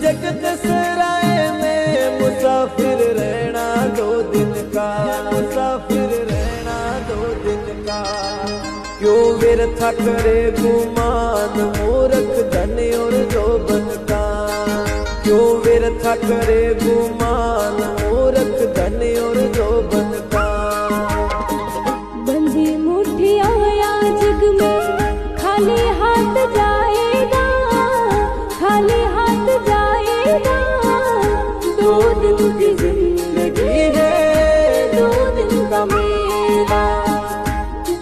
जगत सराय में मुसाफिर रहना 2 दिन का, मुसाफिर रहना 2 दिन का। क्यों व्यर्थ करे गुमान मूर्ख धन और जोबन का, क्यों व्यर्थ करे गुमान मूर्ख धन और जोबन का। बंधी मुट्ठियां जग में खाली हाथ जाएगा, खाली हाथ जाएगा। 2 दिन की जिंदगी है 2 दिन का मेला,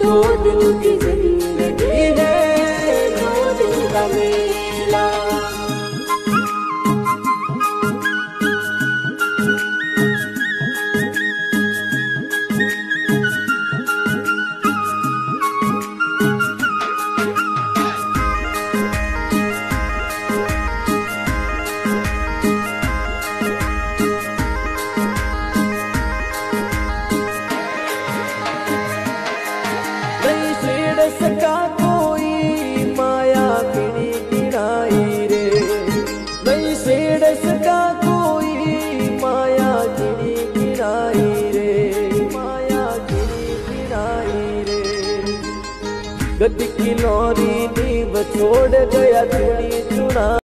2 दिन की जिंदगी है 2 दिन का मेला। सका कोई माया गिनी गिनाई रे, नहीं छेड़ सका कोई माया गिनी गिनाई रे, माया गिनी गिनाई रे। गद की लौरी नींव छोड़ गया चुनी चुना।